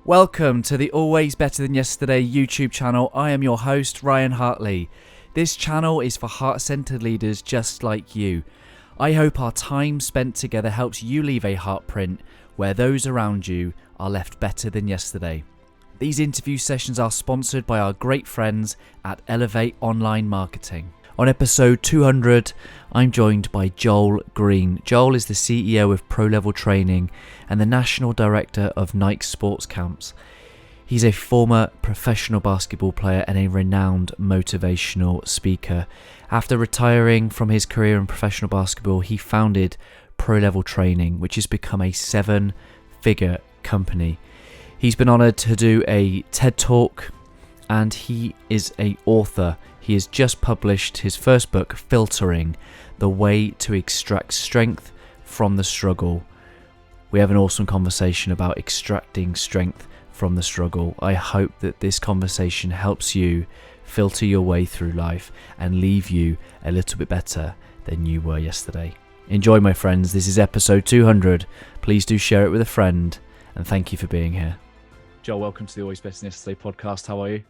Welcome to the Always Better Than Yesterday YouTube channel. I am your host, Ryan Hartley. This channel is for heart-centered leaders just like you. I hope our time spent together helps you leave a heartprint where those around you are left better than yesterday. These interview sessions are sponsored by our great friends at Elevate Online Marketing. On episode 200, I'm joined by Joel Green. Joel is the CEO of Pro Level Training and the National Director of Nike Sports Camps. He's a former professional basketball player and a renowned motivational speaker. After retiring from his career in professional basketball, he founded Pro Level Training, which has become a 7-figure company. He's been honored to do a TED Talk, and he is an author. He has just published his first book, Filtering: The Way to Extract Strength from the Struggle. We have an awesome conversation about extracting strength from the struggle. I hope that this conversation helps you filter your way through life and leave you a little bit better than you were yesterday. Enjoy, my friends. This is episode 200. Please do share it with a friend, and thank you for being here. Joel, welcome to the Always Better Than Yesterday podcast. How are you?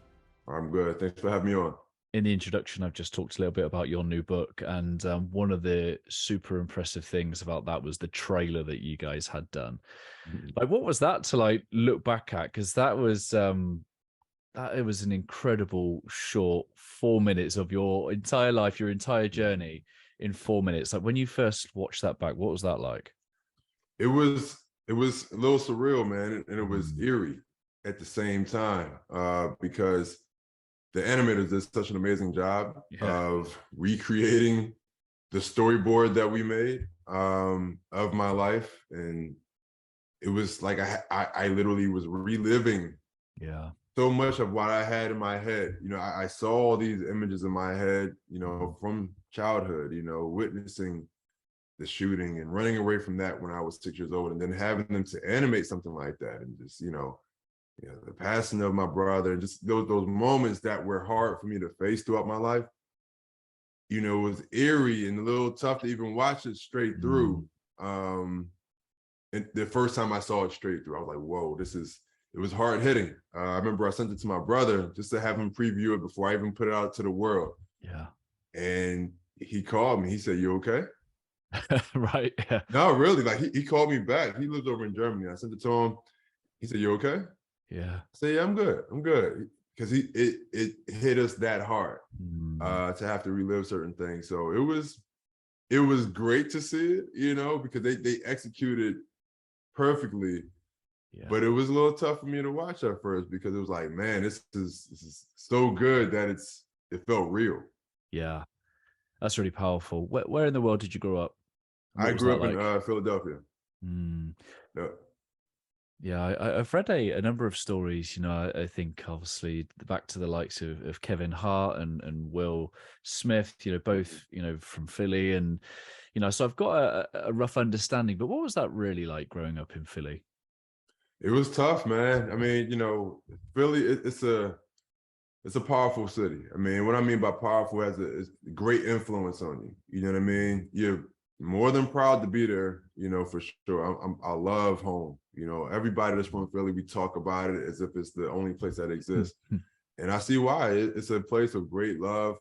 I'm good. Thanks for having me on. In the introduction, I've just talked a little bit about your new book, and one of the super impressive things about that was the trailer that you guys had done. Like, what was that to look back at? Because that was it was an incredible short 4 minutes of your entire life, your entire journey in 4 minutes. Like, when you first watched that back, what was that like? It was a little surreal, man, and it was eerie at the same time because the animators did such an amazing job of recreating the storyboard that we made of my life. And it was like I literally was reliving so much of what I had in my head. You know, I saw all these images in my head, you know, from childhood, you know, witnessing the shooting and running away from that when I was 6 years old, and then having them to animate something like that, and just, you know, the passing of my brother, and just those moments that were hard for me to face throughout my life. You know, it was eerie and a little tough to even watch it straight through. And the first time I saw it straight through, I was like, whoa, it was hard hitting. I remember I sent it to my brother just to have him preview it before I even put it out to the world. Yeah. And he called me. He said, "You okay?" Right. Yeah. No, really. Like, he called me back. He lives over in Germany. I sent it to him. He said, "You okay?" Yeah. I said, "Yeah, I'm good. I'm good." Because it hit us that hard to have to relive certain things. So it was great to see it, you know, because they executed perfectly. Yeah. But it was a little tough for me to watch at first, because it was like, man, this is so good that it felt real. Yeah. That's really powerful. Where in the world did you grow up? I grew up in Philadelphia. Yeah, I've read a number of stories. You know, I think obviously back to the likes of Kevin Hart and Will Smith, you know, both, you know, from Philly, and, you know, so I've got a rough understanding. But what was that really like growing up in Philly? It was tough, man. I mean, you know, Philly, it's a powerful city. I mean, what I mean by powerful, has a great influence on you. You know what I mean? You're more than proud to be there, you know, for sure. I love home. You know, everybody that's from Philly, we talk about it as if it's the only place that exists. And I see why. It's a place of great love,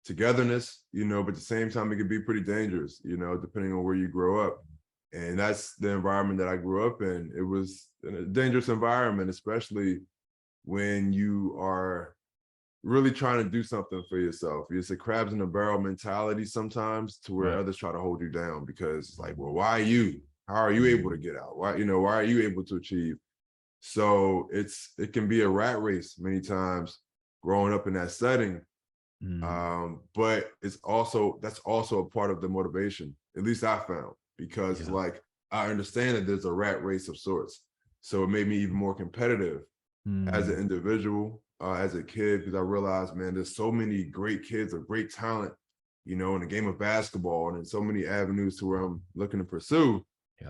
togetherness, you know, but at the same time, it can be pretty dangerous, you know, depending on where you grow up. And that's the environment that I grew up in. It was a dangerous environment, especially when you are really trying to do something for yourself. It's a crabs in a barrel mentality sometimes, to where others try to hold you down, because it's like, well, why you? How are you able to get out? Why are you able to achieve? So it can be a rat race many times growing up in that setting. But that's also a part of the motivation, at least I found, because it's like, I understand that there's a rat race of sorts. So it made me even more competitive as an individual, as a kid, because I realized, man, there's so many great kids of great talent, you know, in the game of basketball, and in so many avenues to where I'm looking to pursue.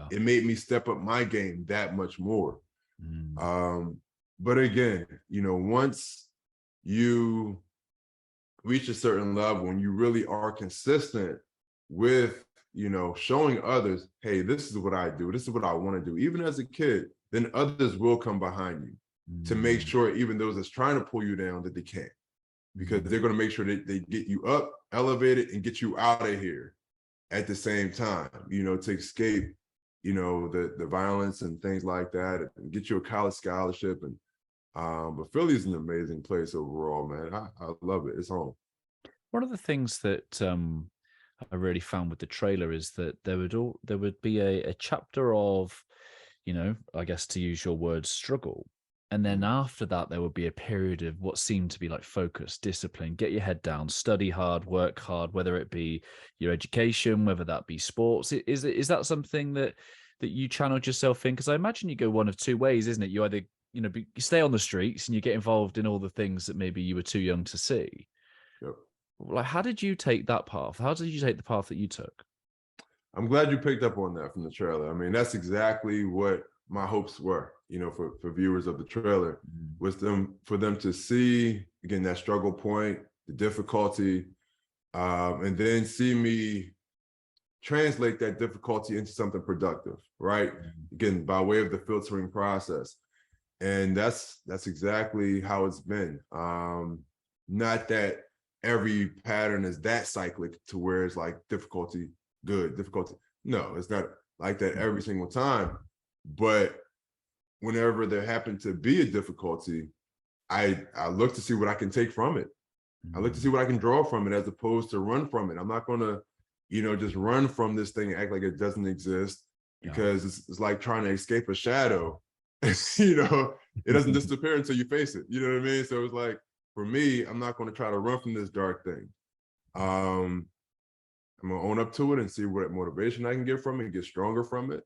It made me step up my game that much more. But again, you know, once you reach a certain level and you really are consistent with, you know, showing others, hey, this is what I do, this is what I want to do. Even as a kid, then others will come behind you to make sure even those that's trying to pull you down that they can't, because they're going to make sure that they get you up, elevated, and get you out of here at the same time, to escape, the violence and things like that, and get you a college scholarship. And but Philly's an amazing place overall, man. I love it. It's home. One of the things that I really found with the trailer is that there would be a chapter of, I guess to use your word, struggle. And then after that, there would be a period of what seemed to be like focus, discipline, get your head down, study hard, work hard, whether it be your education, whether that be sports. Is that something that you channeled yourself in? Because I imagine you go one of two ways, isn't it? You either, you stay on the streets and you get involved in all the things that maybe you were too young to see. Yep. Like, how did you take that path? How did you take the path that you took? I'm glad you picked up on that from the trailer. I mean, that's exactly what my hopes were, for viewers of the trailer, was for them to see, again, that struggle point, the difficulty, and then see me translate that difficulty into something productive, right? Again, by way of the filtering process. And that's exactly how it's been. Not that every pattern is that cyclic to where it's like difficulty, good, difficulty. No, it's not like that every single time. But whenever there happened to be a difficulty, I look to see what I can take from it. I look to see what I can draw from it, as opposed to run from it. I'm not going to, just run from this thing and act like it doesn't exist, because it's like trying to escape a shadow. It doesn't disappear until you face it. You know what I mean? So it's like, for me, I'm not going to try to run from this dark thing. I'm going to own up to it and see what motivation I can get from it, get stronger from it,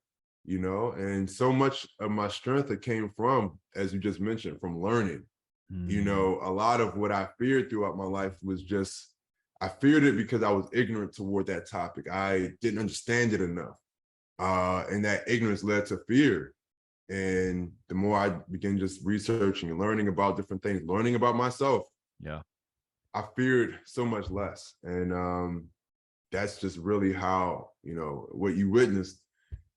and so much of my strength that came from, as you just mentioned, from learning. A lot of what I feared throughout my life was just, I feared it because I was ignorant toward that topic. I didn't understand it enough. And that ignorance led to fear. And the more I began just researching and learning about different things, learning about myself, I feared so much less. And that's just really how, what you witnessed,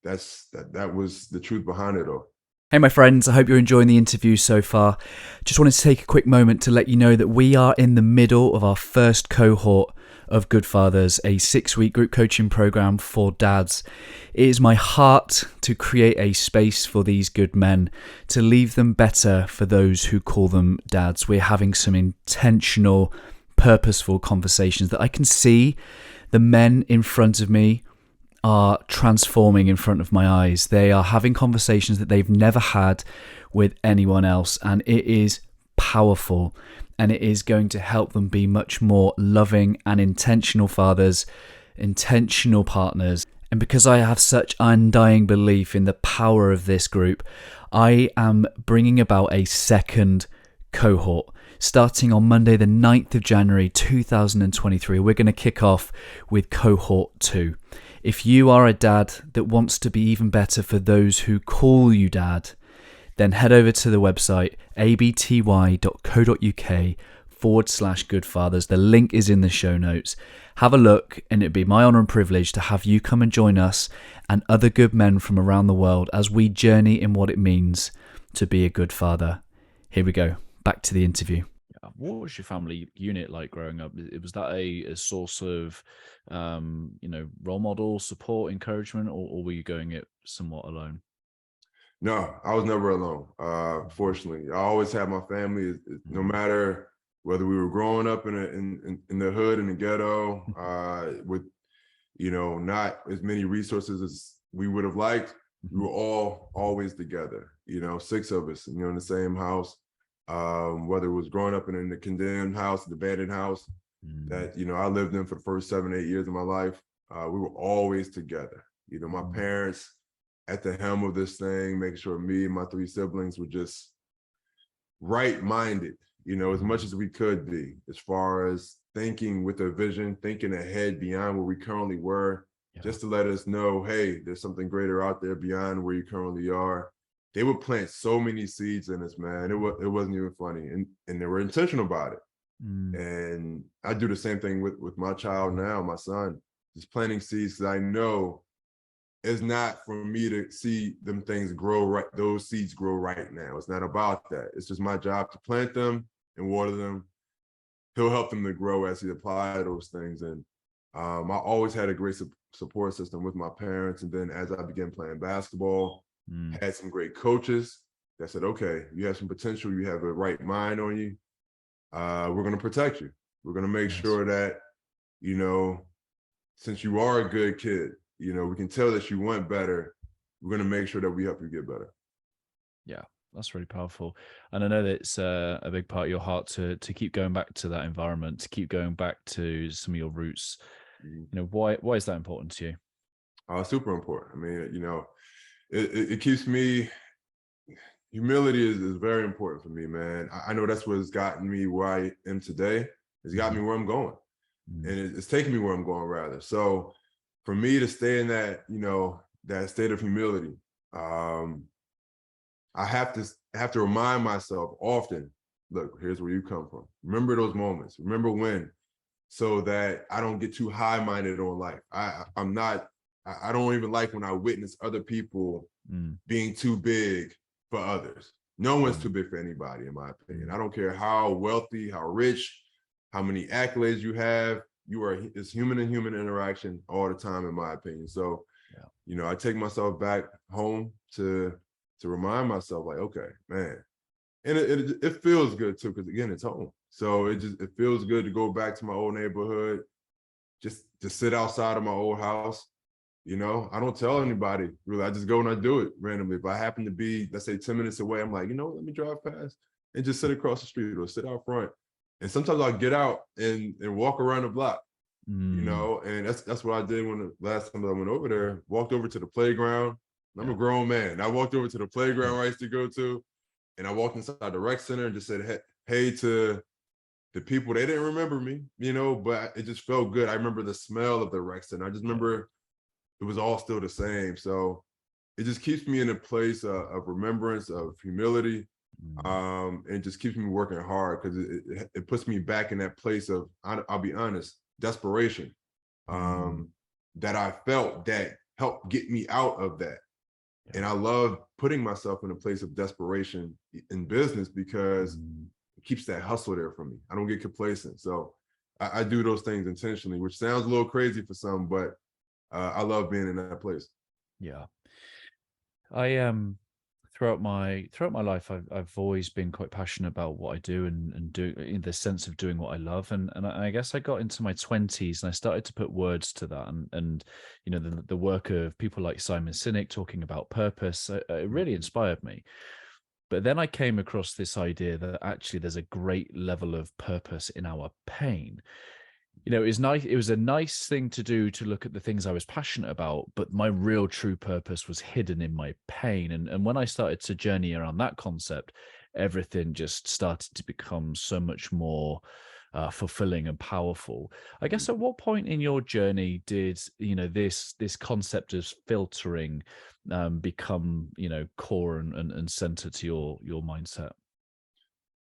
that was the truth behind it all. Hey, my friends, I hope you're enjoying the interview so far. Just wanted to take a quick moment to let you know that we are in the middle of our first cohort of Good Fathers, a 6-week group coaching program for dads. It is my heart to create a space for these good men, to leave them better for those who call them dads. We're having some intentional, purposeful conversations that I can see the men in front of me are transforming in front of my eyes. They are having conversations that they've never had with anyone else, and it is powerful, and it is going to help them be much more loving and intentional fathers, intentional partners. And because I have such undying belief in the power of this group, I am bringing about a second cohort. Starting on Monday the 9th of January 2023, we're going to kick off with cohort 2. If you are a dad that wants to be even better for those who call you dad, then head over to the website abty.co.uk/goodfathers. The link is in the show notes. Have a look, and it'd be my honor and privilege to have you come and join us and other good men from around the world as we journey in what it means to be a good father. Here we go. Back to the interview. What was your family unit like growing up? Was that a source of, role model, support, encouragement, or were you going it somewhat alone? No, I was never alone. Fortunately, I always had my family. No matter whether we were growing up in the hood, in the ghetto, with not as many resources as we would have liked, we were all always together. 6 of us, in the same house. Whether it was growing up in the condemned house, the abandoned house that I lived in for the first 7-8 years of my life, we were always together. My parents at the helm of this thing, making sure me and my 3 siblings were just right-minded, as much as we could be, as far as thinking with a vision, thinking ahead beyond where we currently were, just to let us know, hey, there's something greater out there beyond where you currently are. They would plant so many seeds in us, man. It wasn't even funny, and they were intentional about it. And I do the same thing with my child now, my son, just planting seeds, because I know it's not for me to see them things grow right, those seeds grow right now. It's not about that. It's just my job to plant them and water them. He'll help them to grow as he apply those things. And I always had a great support system with my parents. And then as I began playing basketball, had some great coaches that said, okay, you have some potential, you have a right mind on you. We're going to protect you. We're going to make sure that, you know, since you are a good kid, you know, we can tell that you want better. We're going to make sure that we help you get better. Yeah, that's really powerful. And I know that it's a big part of your heart to keep going back to that environment, to keep going back to some of your roots. You know, why is that important to you? Super important. I mean, you know, it keeps me, humility is very important for me, man. I know that's what's gotten me where I am today. It's got me where I'm going. And it's taking me where I'm going, rather. So for me to stay in that, you know, that state of humility, I have to remind myself often, look, here's where you come from. Remember those moments. Remember when, so that I don't get too high-minded on life. I don't even like when I witness other people being too big for others. No one's too big for anybody, in my opinion. I don't care how wealthy, how rich, how many accolades you have. It's human and human interaction all the time, in my opinion. So, you know, I take myself back home to remind myself, like, okay, man. And it feels good too, because again, it's home. So it feels good to go back to my old neighborhood, just to sit outside of my old house. You know, I don't tell anybody really. I just go and I do it randomly. If I happen to be, let's say 10 minutes away, I'm like, you know, let me drive past and just sit across the street or sit out front. And sometimes I'll get out and walk around the block, you know, and that's what I did when the last time that I went over there, walked over to the playground. I'm a grown man. I walked over to the playground where I used to go to, and I walked inside the rec center and just said, hey to the people. They didn't remember me, you know, but it just felt good. I remember the smell of the rec center. I just remember it was all still the same. So it just keeps me in a place of remembrance, of humility, and just keeps me working hard, because it puts me back in that place of, I'll be honest, desperation that I felt that helped get me out of that. And I love putting myself in a place of desperation in business, because it keeps that hustle there for me. I don't get complacent. So I do those things intentionally, which sounds a little crazy for some, but I love being in that place. Yeah. I throughout my life, I've always been quite passionate about what I do and do, in the sense of doing what I love. And I guess I got into my 20s and I started to put words to that. And you know, the work of people like Simon Sinek talking about purpose, it really inspired me. But then I came across this idea that actually there's a great level of purpose in our pain. You know, it's nice. It was a nice thing to do, to look at the things I was passionate about, but my real true purpose was hidden in my pain. And when I started to journey around that concept, everything just started to become so much more fulfilling and powerful. I guess, at what point in your journey did, you know, this concept of filtering become, you know, core and center to your mindset?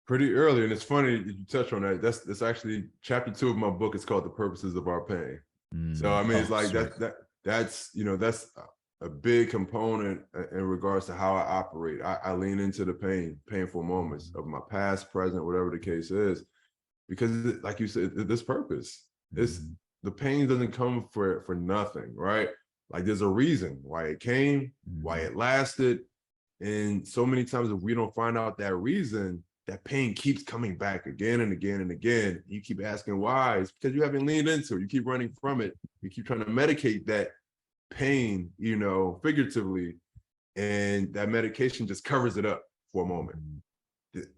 Pretty early. And it's funny you touch on that. That's actually chapter 2 of my book. It's called The Purposes of Our Pain. So I mean, it's like that's you know, that's a big component in regards to how I operate. I lean into the painful moments of my past, present, whatever the case is, because like you said, this purpose, the pain doesn't come for nothing, right? Like there's a reason why it came, why it lasted. And so many times, if we don't find out that reason, that pain keeps coming back again and again and again. You keep asking why. It's because you haven't leaned into it. You keep running from it. You keep trying to medicate that pain, you know, figuratively, and that medication just covers it up for a moment.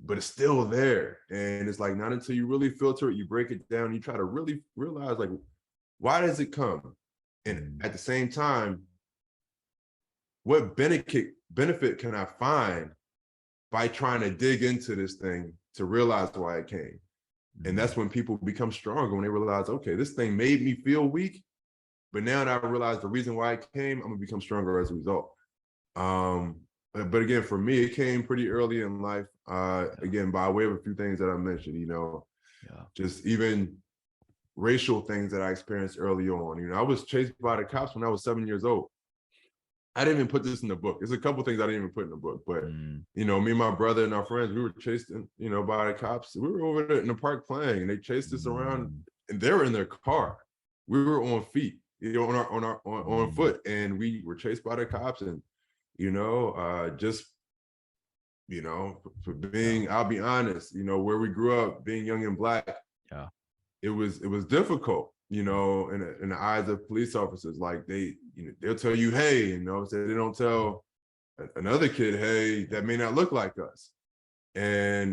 But it's still there. And it's like, not until you really filter it, you break it down, you try to really realize, like, why does it come? And at the same time, what benefit can I find by trying to dig into this thing to realize why it came? And that's when people become stronger, when they realize, okay, this thing made me feel weak, but now that I realize the reason why it came, I'm gonna become stronger as a result. But again, for me, it came pretty early in life. Again, by way of a few things that I mentioned, you know, just even racial things that I experienced early on. You know, I was chased by the cops when I was 7 years old. I didn't even put this in the book. There's a couple things I didn't even put in the book, but you know, me and my brother and our friends, we were chased, you know, by the cops. We were over there in the park playing, and they chased us around, and they were in their car. We were on feet, you know, on foot, and we were chased by the cops. And you know, just you know, for being, I'll be honest, you know, where we grew up, being young and Black, it was difficult, you know, in the eyes of police officers. Like they'll tell you, hey, you know, so they don't tell another kid, hey, that may not look like us. And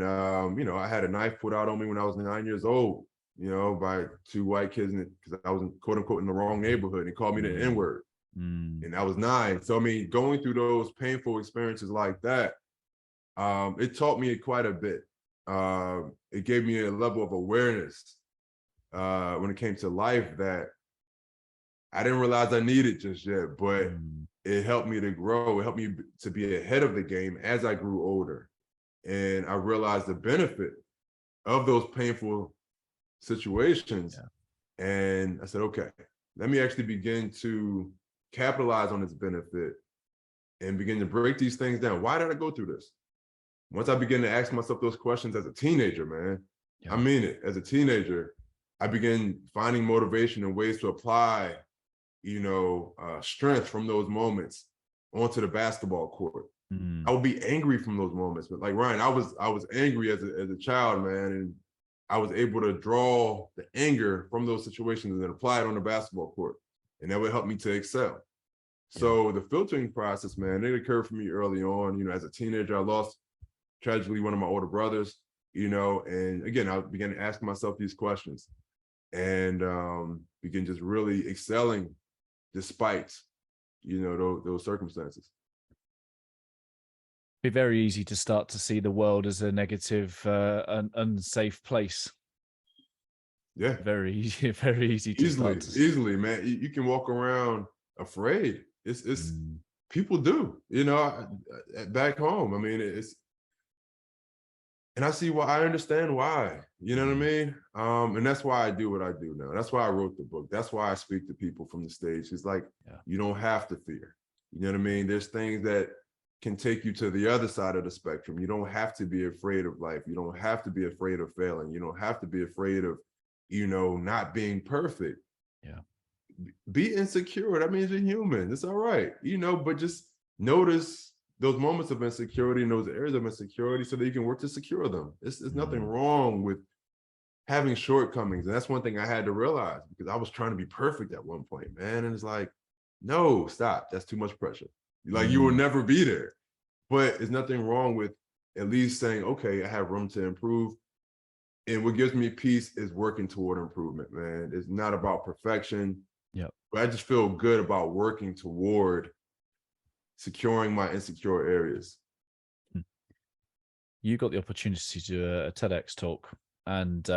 you know, I had a knife put out on me when I was 9 years old, you know, by 2 white kids, because I was quote unquote in the wrong neighborhood, and called me the N-word. And I was 9. So I mean, going through those painful experiences like that, it taught me quite a bit. It gave me a level of awareness when it came to life that I didn't realize I needed just yet, but it helped me to grow. It helped me to be ahead of the game as I grew older. And I realized the benefit of those painful situations. And I said, okay, let me actually begin to capitalize on this benefit and begin to break these things down. Why did I go through this? Once I began to ask myself those questions as a teenager, man, I mean it, as a teenager, I began finding motivation and ways to apply, you know, strength from those moments onto the basketball court. I would be angry from those moments, but like Ryan, I was angry as a child, man, and I was able to draw the anger from those situations and apply it on the basketball court, and that would help me to excel. So the filtering process, man, it occurred for me early on. You know, as a teenager, I lost tragically one of my older brothers, you know, and again, I began to ask myself these questions and began just really excelling despite, you know, those circumstances. Be very easy to start to see the world as a negative, unsafe place. Yeah, very easy to easily, man. You can walk around afraid. It's people do, you know, back home. I mean, and I see why. I understand why. You know what I mean? And that's why I do what I do now. That's why I wrote the book. That's why I speak to people from the stage. It's like, you don't have to fear. You know what I mean? There's things that can take you to the other side of the spectrum. You don't have to be afraid of life. You don't have to be afraid of failing. You don't have to be afraid of, you know, not being perfect. Be insecure. That means you're human. It's all right, you know, but just notice those moments of insecurity and those areas of insecurity so that you can work to secure them. There's nothing wrong with having shortcomings. And that's one thing I had to realize, because I was trying to be perfect at one point, man. And it's like, no, stop. That's too much pressure. Like, you will never be there. But there's nothing wrong with at least saying, okay, I have room to improve. And what gives me peace is working toward improvement, man. It's not about perfection. But I just feel good about working toward securing my insecure areas. You got the opportunity to do a TEDx talk, and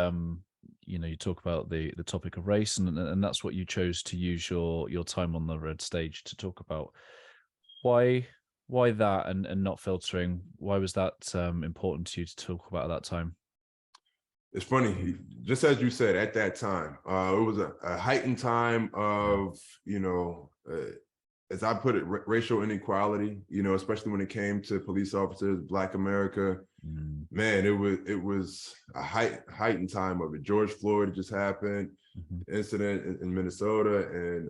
you know, you talk about the topic of race, and that's what you chose to use your time on the red stage to talk about. Why that and not filtering? Why was that important to you to talk about at that time? It's funny, just as you said, at that time, it was a heightened time of, you know, as I put it, racial inequality, you know, especially when it came to police officers, Black America. Man, it was a heightened time of it. George Floyd just happened, incident in Minnesota, and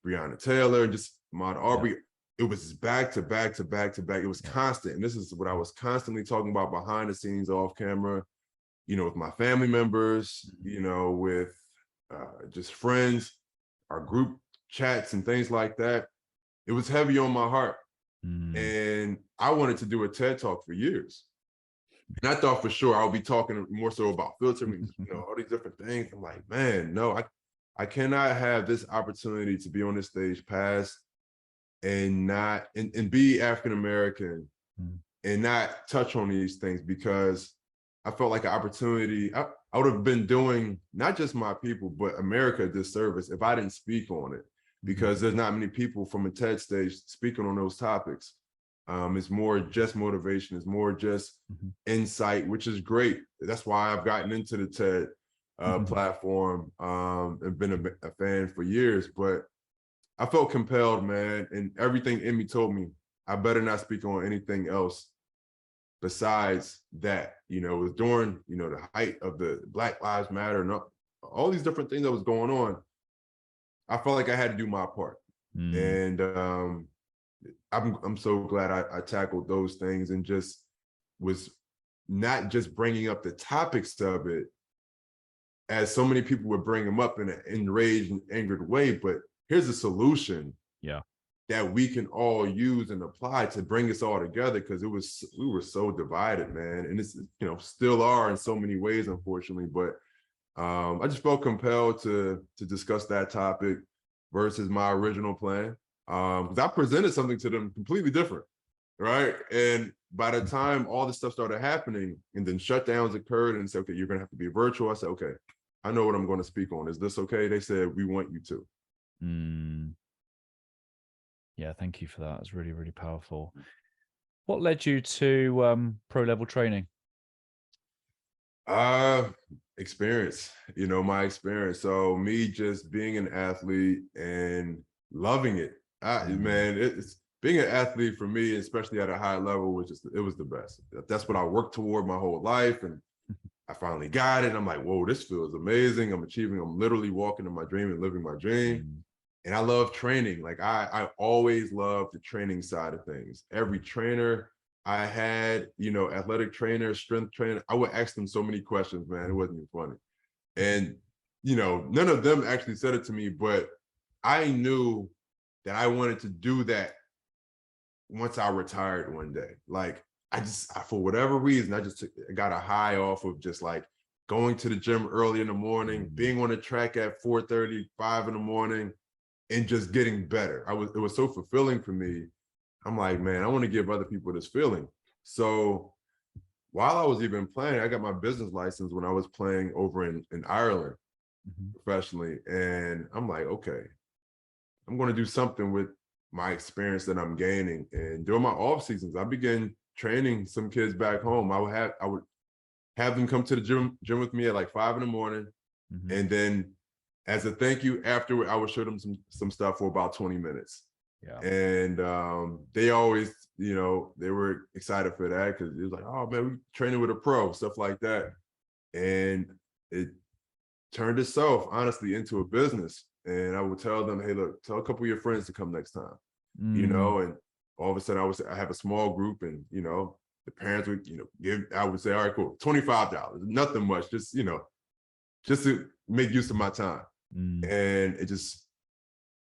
Breonna Taylor, just Ahmaud Arbery. It was back to back to back to back. It was constant. And this is what I was constantly talking about behind the scenes, off camera, you know, with my family members, you know, with just friends, our group chats and things like that. It was heavy on my heart. And I wanted to do a TED Talk for years. And I thought for sure I would be talking more so about filtering, you know, all these different things. I'm like, man, no, I cannot have this opportunity to be on this stage past and not, and be African-American and not touch on these things, because I felt like an opportunity. I would have been doing not just my people, but America a disservice if I didn't speak on it, because there's not many people from a TED stage speaking on those topics. It's more just motivation. It's more just insight, which is great. That's why I've gotten into the TED platform and been a fan for years. But I felt compelled, man, and everything in me told me I better not speak on anything else besides that. You know, it was during, you know, the height of the Black Lives Matter and all these different things that was going on. I felt like I had to do my part. And I'm so glad I tackled those things and just was not just bringing up the topics of it, as so many people would bring them up in an enraged and angered way, but here's a solution that we can all use and apply to bring us all together, because we were so divided, man. And it's, you know, still are in so many ways, unfortunately. But I just felt compelled to discuss that topic versus my original plan. Because I presented something to them completely different, right? And by the time all this stuff started happening and then shutdowns occurred and said, okay, you're gonna have to be virtual. I said, okay, I know what I'm going to speak on. Is this okay? They said, we want you to. Yeah, thank you for that. It's really, really powerful. What led you to pro level training? Experience, you know, my experience. So me just being an athlete and loving it. Man, it's being an athlete for me, especially at a high level, it was the best. That's what I worked toward my whole life. And I finally got it. I'm like, whoa, this feels amazing. I'm literally walking in my dream and living my dream. And I love training. Like I always loved the training side of things. Every trainer I had, you know, athletic trainer, strength trainer, I would ask them so many questions, man. It wasn't even funny. And, you know, none of them actually said it to me, but I knew that I wanted to do that once I retired one day. Like for whatever reason, I got a high off of just like going to the gym early in the morning, being on the track at 4:30, 5 in the morning, and just getting better. It was so fulfilling for me. I'm like, man, I want to give other people this feeling. So while I was even playing, I got my business license when I was playing over in Ireland professionally. And I'm like, okay, I'm going to do something with my experience that I'm gaining. And during my off seasons, I began training some kids back home. I would have them come to the gym with me at like 5 in the morning. And then as a thank you, afterward, I would show them some stuff for about 20 minutes. Yeah. And they always, you know, they were excited for that, because it was like, oh man, we training with a pro, stuff like that. And it turned itself, honestly, into a business. And I would tell them, hey, look, tell a couple of your friends to come next time, you know, and all of a sudden I have a small group, and, you know, the parents would, you know, I would say, all right, cool, $25, nothing much, just, you know, just to make use of my time. And it just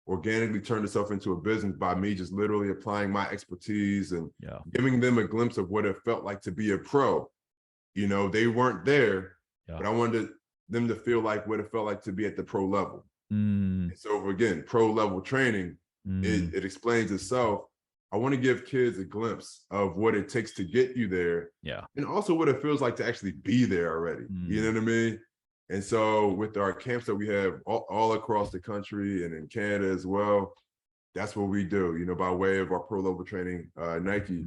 organically turned itself into a business by me just literally applying my expertise and giving them a glimpse of what it felt like to be a pro. You know, they weren't there, but I wanted them to feel like what it felt like to be at the pro level. And so again, pro level training, it explains itself. I want to give kids a glimpse of what it takes to get you there. And also what it feels like to actually be there already. You know what I mean? And so with our camps that we have all across the country and in Canada as well, that's what we do, you know, by way of our pro level training, Nike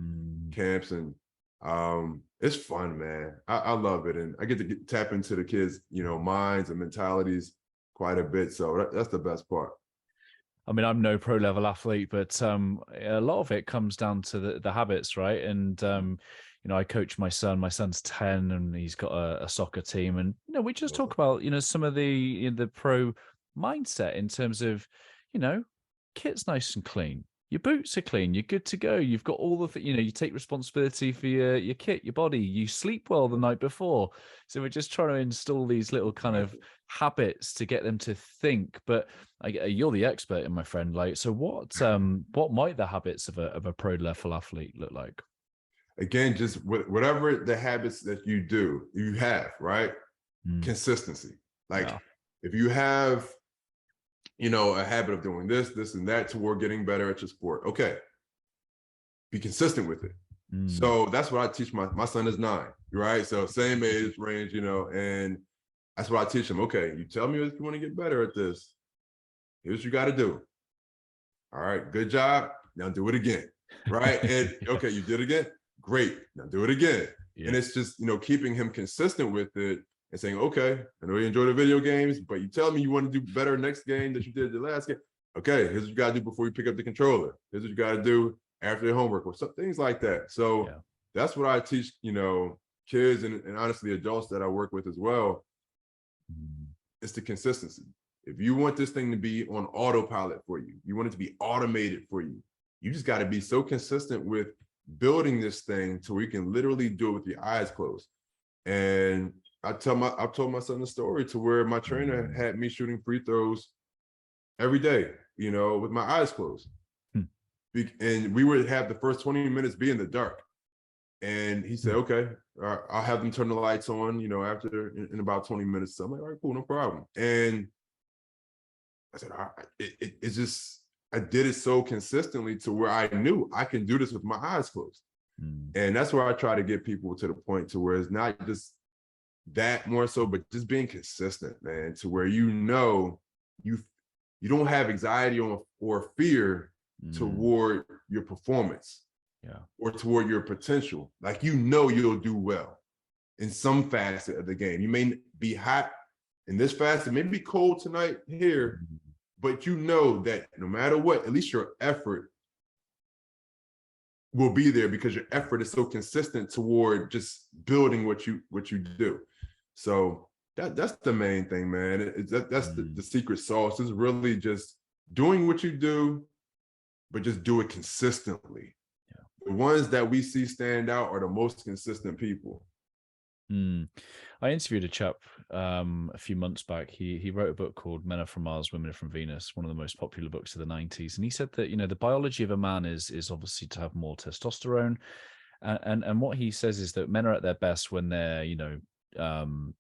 camps. And it's fun, man. I love it. And I get to tap into the kids, you know, minds and mentalities quite a bit. So that's the best part. I mean, I'm no pro level athlete, but a lot of it comes down to the habits, right? And you know, I coach my son. My son's 10, and he's got a soccer team. And you know, we just talk about, you know, some of the pro mindset in terms of, you know, kit's nice and clean, your boots are clean, you're good to go. You've got all the, you know, you take responsibility for your kit, your body. You sleep well the night before. So we're just trying to install these little kind of habits to get them to think. But you're the expert, my friend. Like, so what might the habits of a pro level athlete look like? Again, just whatever the habits that you have, right? Consistency. Like if you have, you know, a habit of doing this and that toward getting better at your sport, okay, be consistent with it. So that's what I teach my son is 9, right? So same age range, you know, and that's what I teach him. Okay, you tell me if you want to get better at this, here's what you got to do. All right, good job. Now do it again, right? And okay, you did it again. Great. Now do it again. And it's just, you know, keeping him consistent with it and saying, okay, I know you enjoy the video games, but you tell me you want to do better next game that you did the last game. okay, here's what you gotta do before you pick up the controller. Here's what you gotta do after your homework or some things like that. So that's what I teach, kids and honestly adults that I work with as well. It's the consistency. If you want this thing to be on autopilot for you, you want it to be automated for you, you just got to be so consistent with building this thing to where you can literally do it with your eyes closed. And I've told my son the story to where my trainer had me shooting free throws every day, with my eyes closed. And we would have the first 20 minutes be in the dark. And he said, okay, I'll have them turn the lights on, after in about 20 minutes. So I'm like, all right, cool, no problem. And I said, it's just, I did it so consistently to where I knew I can do this with my eyes closed. And that's where I try to get people to the point to where it's not just that more so, but just being consistent, man, to where you don't have anxiety or fear toward your performance. Or toward your potential. Like, you'll do well in some facet of the game. You may be hot in this facet, it may be cold tonight here, but you know that no matter what, at least your effort will be there because your effort is so consistent toward just building what you do. So that's the main thing, man. That's the secret sauce is really just doing what you do, but just do it consistently. The ones that we see stand out are the most consistent people. I interviewed a chap a few months back. He wrote a book called Men Are From Mars, Women Are From Venus, one of the most popular books of the 90s. And he said that, the biology of a man is obviously to have more testosterone. And what he says is that men are at their best when they're, when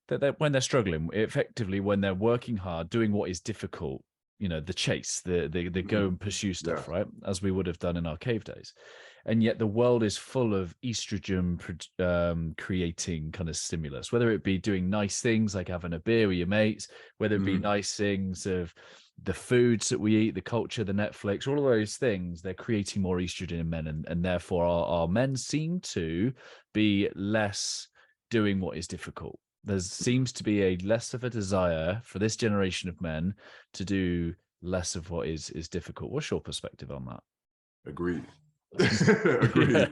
they're struggling, effectively when they're working hard, doing what is difficult. The chase, the go and pursue stuff, right? As we would have done in our cave days. And yet the world is full of estrogen creating kind of stimulus, whether it be doing nice things like having a beer with your mates, whether it be nice things of the foods that we eat, the culture, the Netflix, all of those things, they're creating more estrogen in men. And therefore our men seem to be less doing what is difficult. There seems to be a less of a desire for this generation of men to do less of what is difficult. What's your perspective on that? Agreed. Agreed.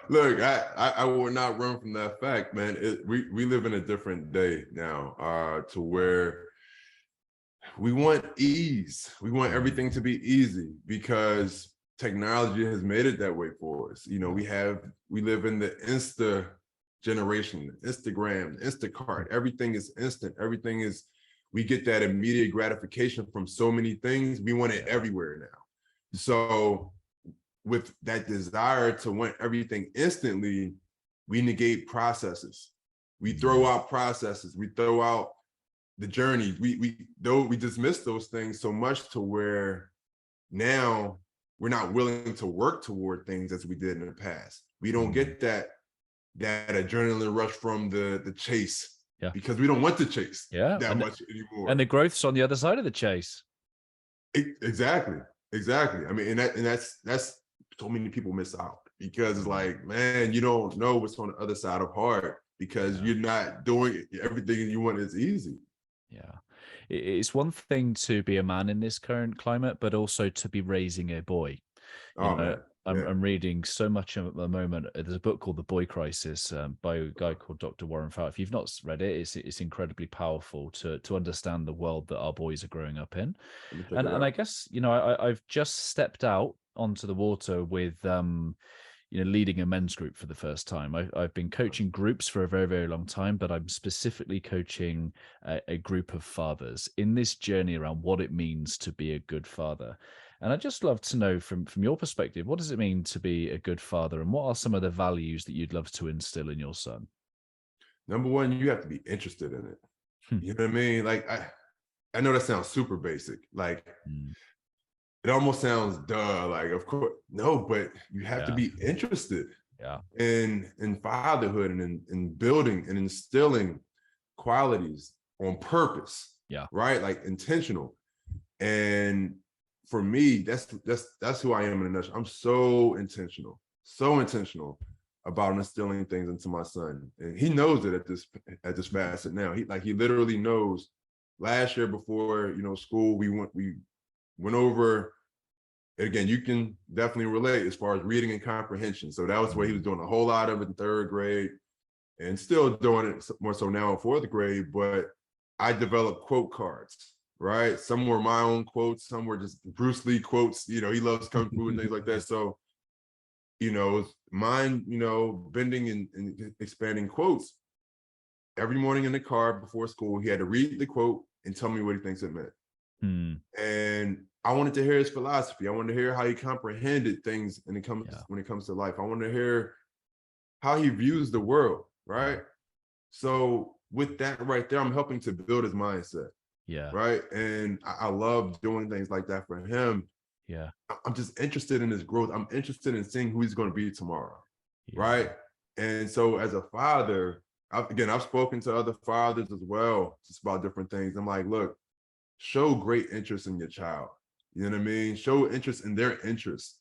Look, I will not run from that fact, man. We live in a different day now, to where we want ease. We want everything to be easy because technology has made it that way for us. We live in the Insta generation, Instagram, Instacart, everything is instant. We get that immediate gratification from so many things. We want it everywhere now. So with that desire to want everything instantly, we negate processes. We throw out processes. We throw out the journey. We dismiss those things so much to where now we're not willing to work toward things as we did in the past. We don't get that adrenaline rush from the chase because we don't want to chase that much anymore. And the growth's on the other side of the chase. Exactly. I mean, and that's so many people miss out because it's like, man, you don't know what's on the other side of hard because you're not doing everything you want is easy. It's one thing to be a man in this current climate, but also to be raising a boy. I'm reading so much at the moment. There's a book called The Boy Crisis by a guy called Dr. Warren Farr. If you've not read it, it's incredibly powerful to understand the world that our boys are growing up in. And I guess, I've just stepped out onto the water with, leading a men's group for the first time. I've been coaching groups for a very, very long time, but I'm specifically coaching a group of fathers in this journey around what it means to be a good father. And I'd just love to know from your perspective, what does it mean to be a good father? And what are some of the values that you'd love to instill in your son? Number one, you have to be interested in it. You know what I mean? Like, I know that sounds super basic. Like, it almost sounds duh. Like, of course, no, but you have to be interested in fatherhood and in building and instilling qualities on purpose. Right? Like intentional. And for me, that's who I am in a nutshell. I'm so intentional about instilling things into my son, and he knows it at this facet now. He literally knows last year before, school, we went over, again, you can definitely relate as far as reading and comprehension. So that was what he was doing a whole lot of in third grade, and still doing it more so now in fourth grade. But I developed quote cards, right? Some were my own quotes, some were just Bruce Lee quotes. He loves kung fu and things like that. So, mine, bending and expanding quotes. Every morning in the car before school, he had to read the quote and tell me what he thinks it meant. And I wanted to hear his philosophy. I wanted to hear how he comprehended things when it comes to life. I wanted to hear how he views the world, right? So with that right there, I'm helping to build his mindset. Yeah. Right. And I love doing things like that for him. Yeah. I'm just interested in his growth. I'm interested in seeing who he's going to be tomorrow. Yeah. Right. And so as a father, I've spoken to other fathers as well, just about different things. I'm like, look, show great interest in your child. You know what I mean? Show interest in their interests.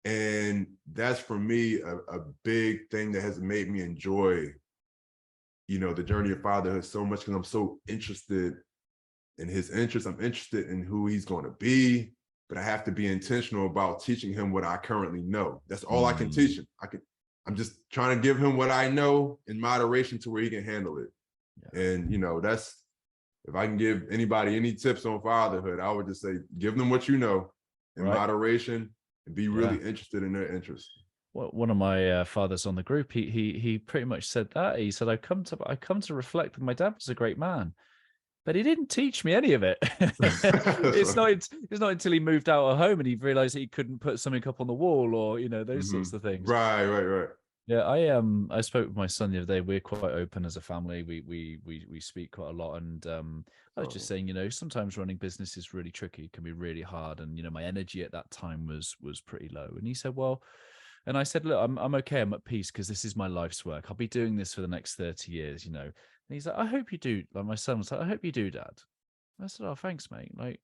And that's for me a big thing that has made me enjoy, the journey of fatherhood so much, because I'm so interested in his interests. I'm interested in who he's going to be, but I have to be intentional about teaching him what I currently know. That's all I can teach him. I'm just trying to give him what I know in moderation to where he can handle it. Yeah. And that's, if I can give anybody any tips on fatherhood, I would just say, give them what you know in moderation and be really interested in their interests. Well, one of my fathers on the group, he pretty much said that. He said, I come to reflect that my dad was a great man, but he didn't teach me any of it. It's not until he moved out of home and he realized that he couldn't put something up on the wall, or those sorts of things. Right. Yeah, I spoke with my son the other day. We're quite open as a family. We speak quite a lot, and I was just saying, sometimes running business is really tricky. It can be really hard, and my energy at that time was pretty low. And he said, well, and I said, look, I'm okay. I'm at peace because this is my life's work. I'll be doing this for the next 30 years, And he's like, I hope you do. Like, my son was like, I hope you do, Dad. I said, oh, thanks, mate. Like,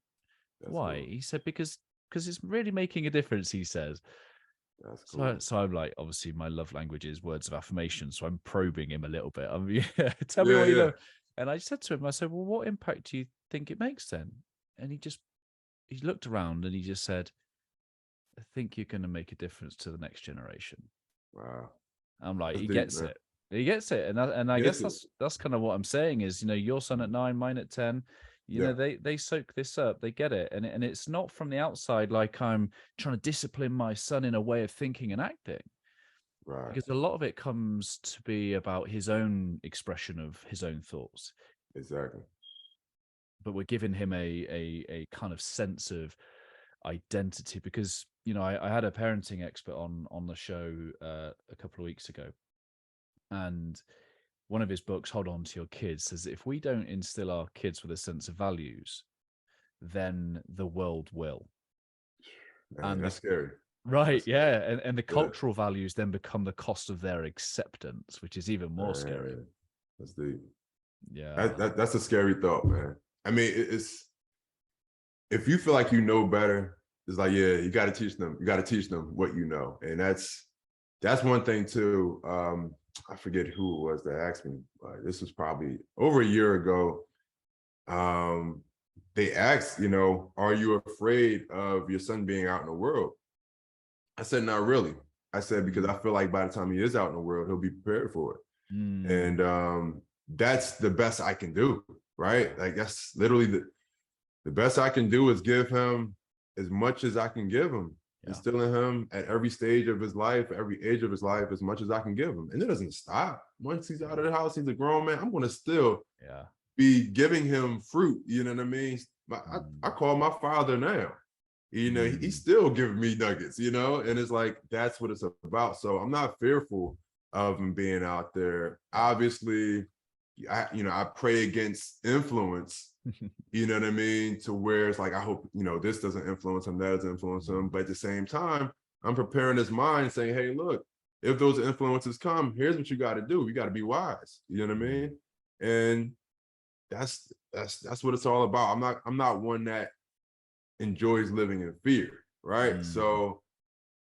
that's why? Cool. He said, because it's really making a difference, he says. That's cool. So I'm like, obviously my love language is words of affirmation. So I'm probing him a little bit. Tell me what you love. And I said to him, I said, well, what impact do you think it makes then? And he looked around and he just said, I think you're going to make a difference to the next generation. Wow. I'm like, he gets it. He gets it. And I guess that's kind of what I'm saying is, your son at 9, mine at 10, they soak this up, they get it. And it's not from the outside, like I'm trying to discipline my son in a way of thinking and acting. Right. Because a lot of it comes to be about his own expression of his own thoughts. Exactly. But we're giving him a kind of sense of identity, because I had a parenting expert on the show a couple of weeks ago, and one of his books, Hold On to Your Kids, says if we don't instill our kids with a sense of values, then the world will. Man, and that's scary. Right, that's scary. And the cultural values then become the cost of their acceptance, which is even more scary. That's deep. Yeah, that's a scary thought, man. I mean, it's, if you feel like you know better, it's like, you got to teach them. You got to teach them what you know, and that's one thing too. I forget who it was that asked me. This was probably over a year ago. They asked, are you afraid of your son being out in the world? I said, not really. I said, because I feel like by the time he is out in the world, he'll be prepared for it. And that's the best I can do, right? Like, that's literally the best I can do is give him as much as I can give him. Instilling him at every stage of his life, every age of his life, as much as I can give him. And it doesn't stop. Once he's out of the house, he's a grown man. I'm going to still be giving him fruit. You know what I mean? I call my father now. He's still giving me nuggets, and it's like, that's what it's about. So I'm not fearful of him being out there. Obviously, I pray against influence. You know what I mean? To where it's like, I hope, this doesn't influence him, that doesn't influence him. But at the same time, I'm preparing his mind, saying, hey, look, if those influences come, here's what you got to do. You got to be wise. You know what I mean? And that's what it's all about. I'm not one that enjoys living in fear, right? So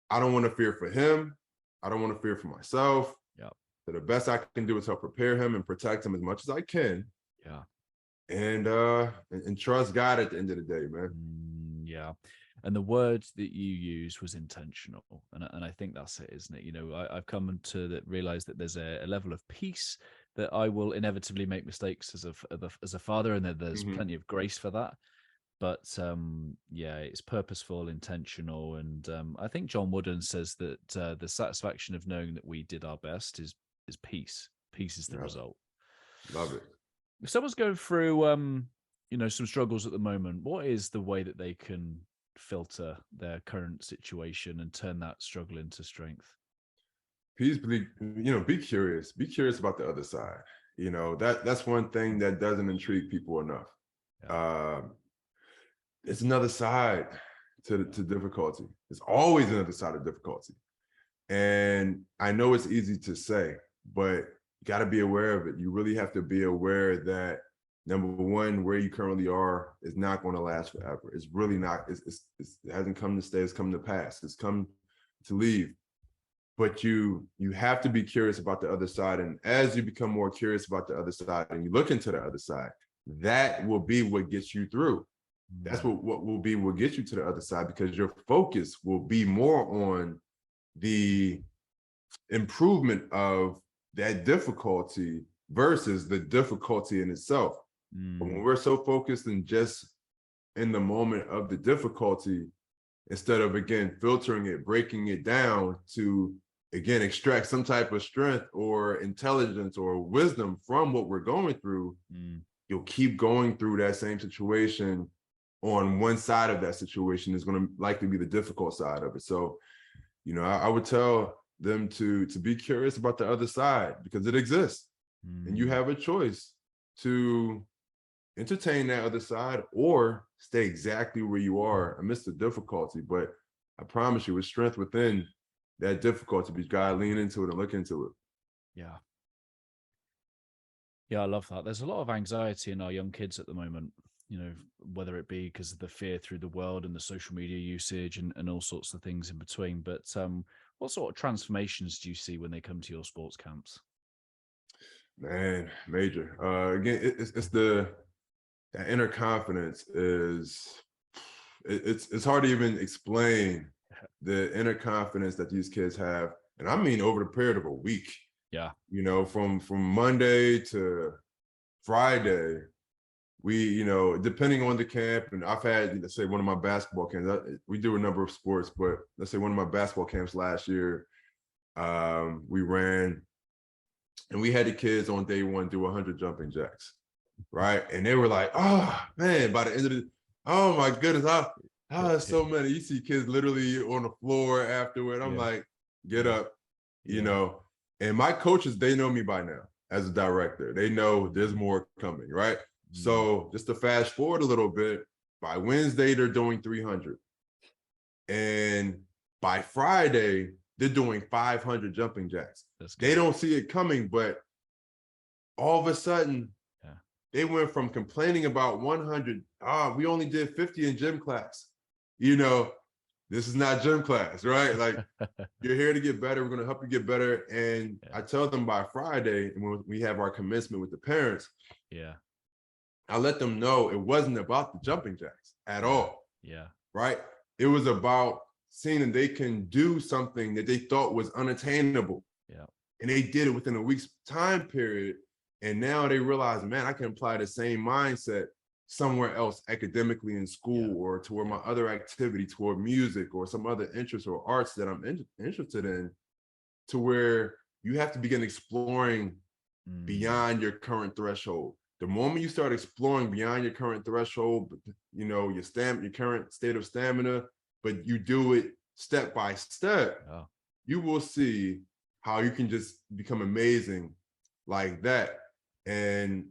I don't want to fear for him. I don't want to fear for myself. So the best I can do is help prepare him and protect him as much as I can. and trust God at the end of the day, man. Yeah. And the word that you used was intentional. And I think that's it, isn't it? You know, I've come to realize that there's a level of peace that I will inevitably make mistakes as a father, and that there's plenty of grace for that. But yeah, it's purposeful, intentional. And I think John Wooden says that the satisfaction of knowing that we did our best is peace. Peace is the Yeah, result. love it. If someone's going through you know, some struggles at the moment, what is the way that they can filter their current situation and turn that struggle into strength? Please be curious. Be curious about the other side. You know, that's one thing that doesn't intrigue people enough. Yeah. It's another side to difficulty. It's always another side of difficulty. And I know it's easy to say, but you got to be aware of it. You really have to be aware that, number one, where you currently are is not going to last forever. It's really not. It hasn't come to stay. It's come to pass. It's come to leave. But you have to be curious about the other side. And as you become more curious about the other side and you look into the other side, that will be what gets you through. That's what will get you to the other side, because your focus will be more on the improvement of that difficulty versus the difficulty in itself. But when we're so focused and just in the moment of the difficulty, instead of, again, filtering it, breaking it down to, again, extract some type of strength or intelligence or wisdom from what we're going through, you'll keep going through that same situation. On one side of that situation is going to likely be the difficult side of it. So, you know, I would tell them to be curious about the other side, because it exists. And you have a choice to entertain that other side or stay exactly where you are amidst the difficulty. But I promise you, with strength within that difficulty, you gotta lean into it and look into it. Yeah. Yeah, I love that. There's a lot of anxiety in our young kids at the moment, you know, whether it be because of the fear through the world and the social media usage and all sorts of things in between. But what sort of transformations do you see when they come to your sports camps? Man, major. Again, it's that inner confidence it's hard to even explain the inner confidence that these kids have. And I mean, over the period of a week. Yeah. You know, from Monday to Friday, we, you know, depending on the camp, and I've had, let's say, one of my basketball camps, we do a number of sports, but let's say one of my basketball camps last year, we ran, and we had the kids on day one do 100 jumping jacks, right? And they were like, oh, man, by the end of the, oh my goodness, that's so many. You see kids literally on the floor afterward. I'm like, get up, you know. And my coaches, they know me by now as a director. They know there's more coming, right? So just to fast forward a little bit, by Wednesday, they're doing 300. And by Friday, they're doing 500 jumping jacks. They don't see it coming, but all of a sudden, they went from complaining about 100, we only did 50 in gym class. You know, this is not gym class, right? Like, you're here to get better. We're going to help you get better. And I tell them by Friday, and when we have our commencement with the parents, I let them know it wasn't about the jumping jacks at all. Right? It was about seeing that they can do something that they thought was unattainable. And they did it within a week's time period. And now they realize, man, I can apply the same mindset somewhere else academically in school or toward my other activity, toward music or some other interest or arts that I'm interested in, to where you have to begin exploring beyond your current threshold. The moment you start exploring beyond your current threshold, you know, your current state of stamina, but you do it step by step, you will see how you can just become amazing like that. And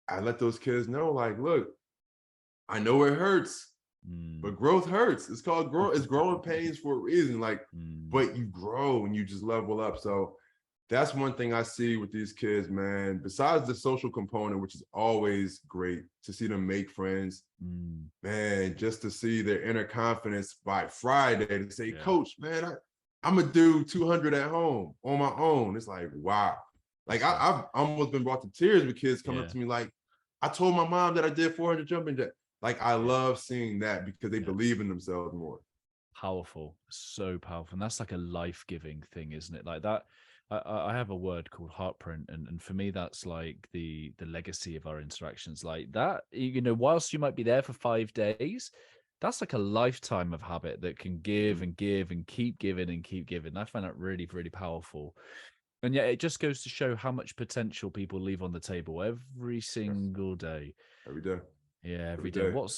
I let those kids know, like, look, I know it hurts, but growth hurts. It's called growth. It's growing pains for a reason. Like, but you grow and you just level up. So that's one thing I see with these kids, man. Besides the social component, which is always great to see them make friends, man, just to see their inner confidence by Friday to say, Coach, man, I'm gonna do 200 at home on my own. It's like, wow. Like, I've almost been brought to tears with kids coming up to me like, I told my mom that I did 400 jumping jacks. Like, I love seeing that because they believe in themselves more. Powerful, so powerful. And that's like a life-giving thing, isn't it? Like that. I have a word called heartprint, and for me that's like the legacy of our interactions. Like that, whilst you might be there for 5 days, that's like a lifetime of habit that can give and give and keep giving and keep giving. I find that really, really powerful. And yet it just goes to show how much potential people leave on the table every single day. Every day. Yeah, every day. What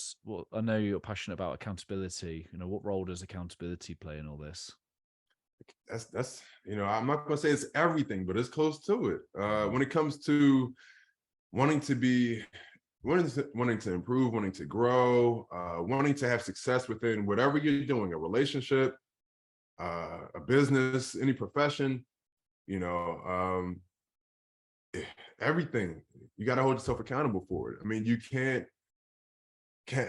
I know you're passionate about accountability. What role does accountability play in all this? That's I'm not gonna say it's everything, but it's close to it. When it comes to wanting to improve, wanting to grow, wanting to have success within whatever you're doing, a relationship, a business, any profession, everything, you got to hold yourself accountable for it. I mean, you can't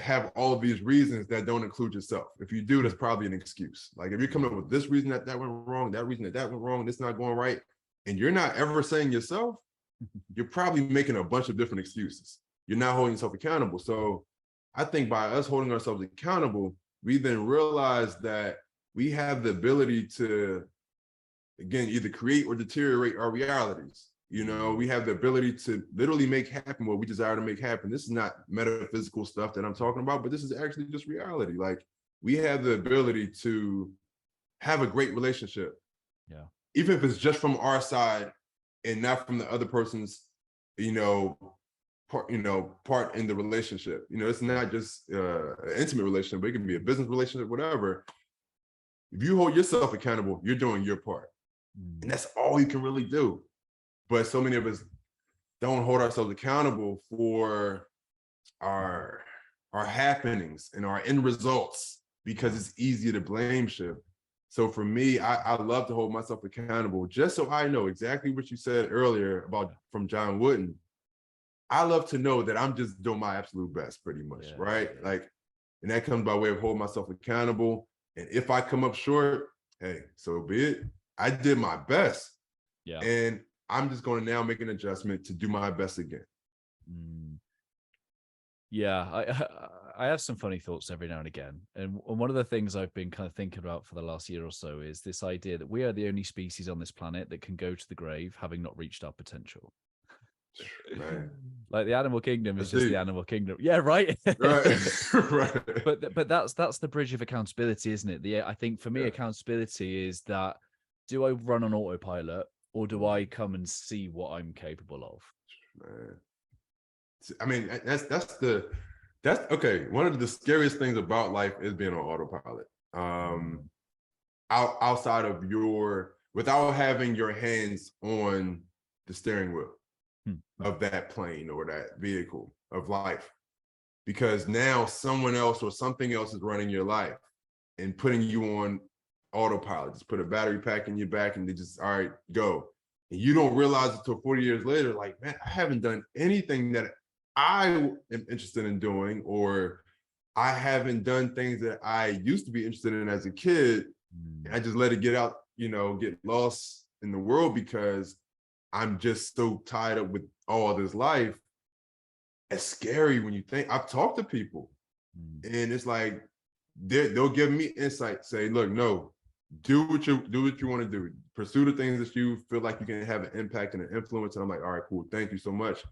have all of these reasons that don't include yourself. If you do, that's probably an excuse. Like, if you're coming up with this reason that went wrong, that reason that went wrong, this not going right, and you're not ever saying yourself, you're probably making a bunch of different excuses. You're not holding yourself accountable. So I think by us holding ourselves accountable, we then realize that we have the ability to, again, either create or deteriorate our realities. We have the ability to literally make happen what we desire to make happen. This is not metaphysical stuff that I'm talking about, but this is actually just reality. Like, we have the ability to have a great relationship. Yeah. Even if it's just from our side and not from the other person's, part in the relationship. It's not just an intimate relationship, but it can be a business relationship, whatever. If you hold yourself accountable, you're doing your part. And that's all you can really do. But so many of us don't hold ourselves accountable for our happenings and our end results because it's easier to blame shift. So for me, I love to hold myself accountable just so I know exactly what you said earlier about from John Wooden. I love to know that I'm just doing my absolute best, pretty much, right? Yeah. Like, and that comes by way of holding myself accountable. And if I come up short, hey, so be it. I did my best. Yeah. And I'm just going to now make an adjustment to do my best again. Yeah, I have some funny thoughts every now and again. And one of the things I've been kind of thinking about for the last year or so is this idea that we are the only species on this planet that can go to the grave having not reached our potential. Right. Like, the animal kingdom is just the animal kingdom. Yeah, right. Right. Right. But that's the bridge of accountability, isn't it? I think for me, accountability is that, do I run on autopilot, or do I come and see what I'm capable of? Man. I mean, that's okay. One of the scariest things about life is being on autopilot. Outside of without having your hands on the steering wheel of that plane or that vehicle of life, because now someone else or something else is running your life and putting you on autopilot. Just put a battery pack in your back and they just, all right, go. And you don't realize it until 40 years later, like, man, I haven't done anything that I am interested in doing, or I haven't done things that I used to be interested in as a kid. And I just let it get out, get lost in the world because I'm just so tied up with all this life. It's scary when you think. I've talked to people and it's like, they'll give me insight, say, look, no, do what you want to do. Pursue the things that you feel like you can have an impact and an influence. And I'm like, all right, cool. Thank you so much.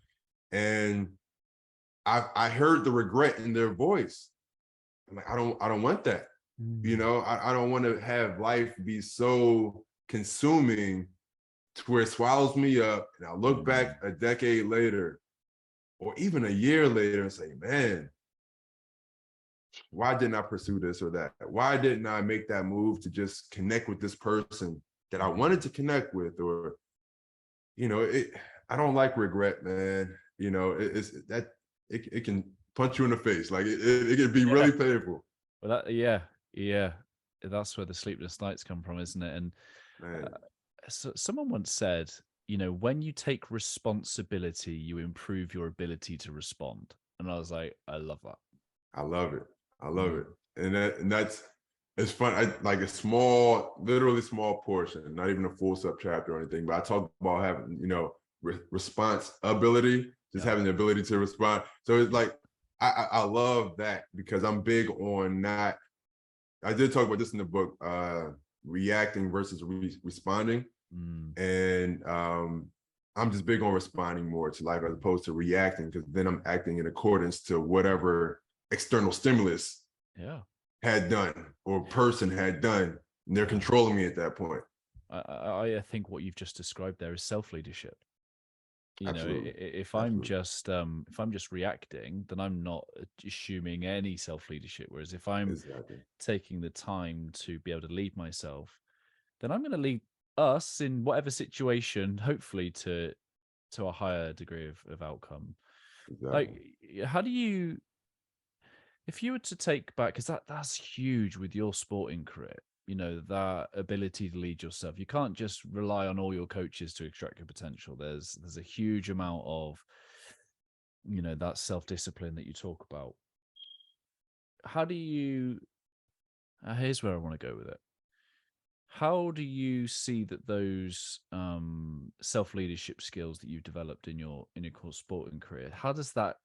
And I heard the regret in their voice. I'm like, I don't want that. I don't want to have life be so consuming to where it swallows me up. And I'll look back a decade later or even a year later and say, man, why didn't I pursue this or that? Why didn't I make that move to just connect with this person that I wanted to connect with? Or, I don't like regret, man. It can punch you in the face. Like, it can be really painful. Well, that's where the sleepless nights come from, isn't it? And so someone once said, when you take responsibility, you improve your ability to respond. And I was like, I love that. I love it. And it's fun. Like a literally small portion, not even a full sub chapter or anything, but I talk about having, response ability, just having the ability to respond. So it's like, I love that because I'm big on not, I did talk about this in the book, reacting versus responding. And I'm just big on responding more to life as opposed to reacting, because then I'm acting in accordance to whatever external stimulus had done or person had done. And they're controlling me at that point. I think what you've just described there is self-leadership. You Absolutely. know, if I'm just reacting, then I'm not assuming any self-leadership. Whereas if I'm taking the time to be able to lead myself, then I'm going to lead us in whatever situation, hopefully to a higher degree of outcome. Like, how do you, if you were to take back, because that's huge with your sporting career, you know, that ability to lead yourself. You can't just rely on all your coaches to extract your potential. There's a huge amount of, you know, that self-discipline that you talk about. How do you, here's where I want to go with it. How do you see that those self-leadership skills that you've developed in your core sporting career, how does that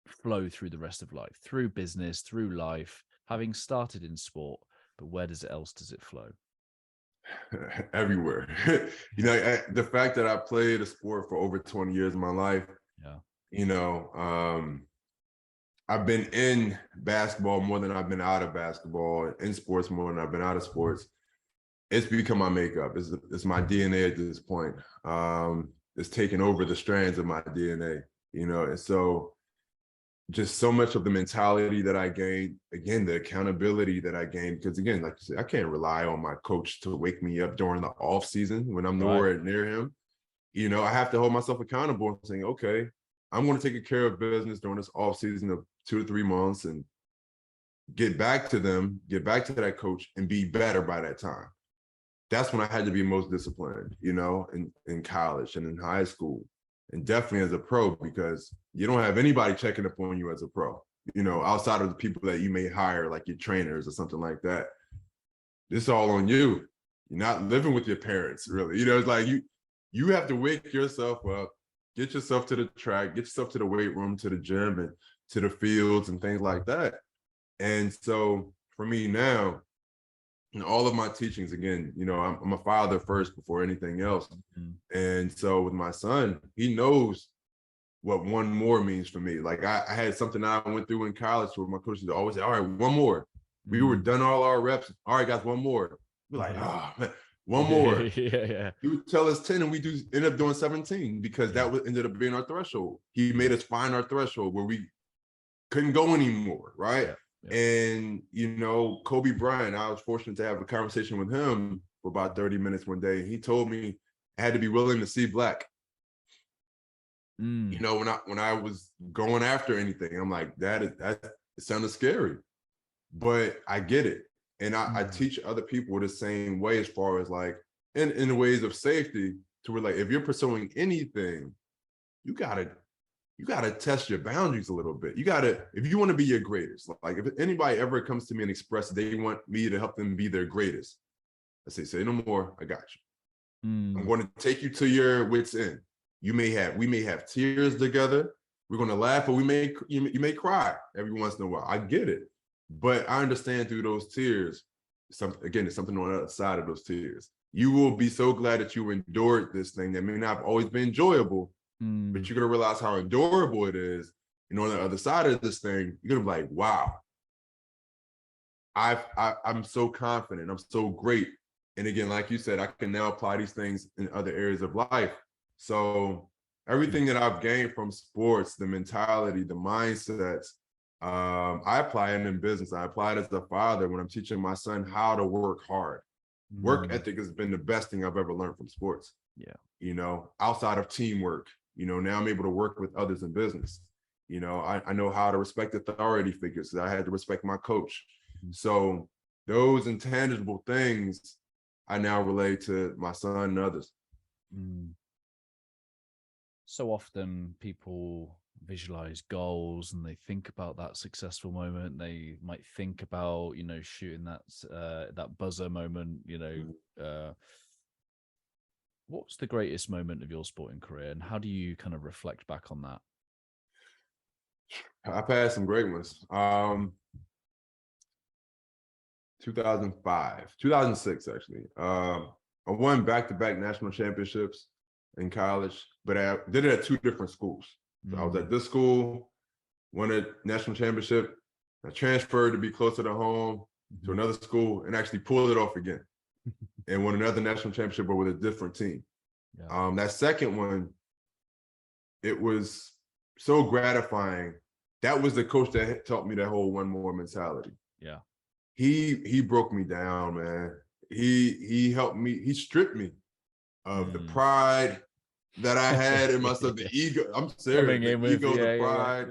flow through the rest of life, through business, through life, having started in sport, but where does it flow? Everywhere. You know, the fact that I played a sport for over 20 years of my life, you know, I've been in basketball more than I've been out of basketball, in sports more than I've been out of sports. It's become my makeup. It's my DNA at this point. It's taken over the strands of my DNA, you know, and so just so much of the mentality that I gained, again, the accountability that I gained, because again, like you said, I can't rely on my coach to wake me up during the off season when I'm nowhere near him. You know, I have to hold myself accountable and saying, okay, I'm going to take care of business during this off season of 2 to 3 months and get back to that coach and be better by that time. That's when I had to be most disciplined, you know, in college and in high school, and definitely as a pro, because you don't have anybody checking up on you as a pro, you know, outside of the people that you may hire, like your trainers or something like that. It's all on you. You're not living with your parents, really. You know, it's like you have to wake yourself up, get yourself to the track, get yourself to the weight room, to the gym, and to the fields and things like that. And so for me now, in all of my teachings, again, you know, I'm a father first before anything else. And so with my son, he knows what one more means for me. Like I had something I went through in college where my coaches always say, all right, one more. We were done all our reps. All right, guys, one more. We're like, oh, man, one more. Yeah. He would tell us 10 and we end up doing 17 because that ended up being our threshold. He made us find our threshold where we couldn't go anymore, right? And, you know, Kobe Bryant, I was fortunate to have a conversation with him for about 30 minutes one day. He told me I had to be willing to see black. You know, when I was going after anything, I'm like, it sounded scary, but I get it. And I teach other people the same way, as far as like, in the ways of safety, to where like, if you're pursuing anything, you gotta test your boundaries a little bit. If you want to be your greatest, like if anybody ever comes to me and expresses they want me to help them be their greatest, I say no more, I got you. I'm going to take you to your wit's end. We may have tears together. We're going to laugh, but you may cry every once in a while. I get it. But I understand through those tears, there's something on the other side of those tears. You will be so glad that you endured this thing that may not have always been enjoyable, but you're going to realize how endurable it is. And on the other side of this thing, you're going to be like, wow, I'm so confident. I'm so great. And again, like you said, I can now apply these things in other areas of life. So everything that I've gained from sports, the mentality, the mindsets, I apply it in business. I apply it as a father when I'm teaching my son how to work hard. Work ethic has been the best thing I've ever learned from sports. Yeah. You know, outside of teamwork, you know, now I'm able to work with others in business. You know, I know how to respect authority figures. I had to respect my coach. So those intangible things I now relate to my son and others. So often people visualize goals and they think about that successful moment. They might think about, you know, shooting that buzzer moment, you know, What's the greatest moment of your sporting career, and how do you kind of reflect back on that? I've had some great ones. 2005, 2006, actually. I won back-to-back national championships in college, but I did it at two different schools. So I was at this school, won a national championship. I transferred to be closer to home to another school and actually pulled it off again and won another national championship, but with a different team. Yeah. That second one, it was so gratifying. That was the coach that taught me that whole one more mentality. Yeah. He broke me down, man. He helped me. He stripped me of the pride that I had in myself, the ego. I'm serious, the ego, the pride,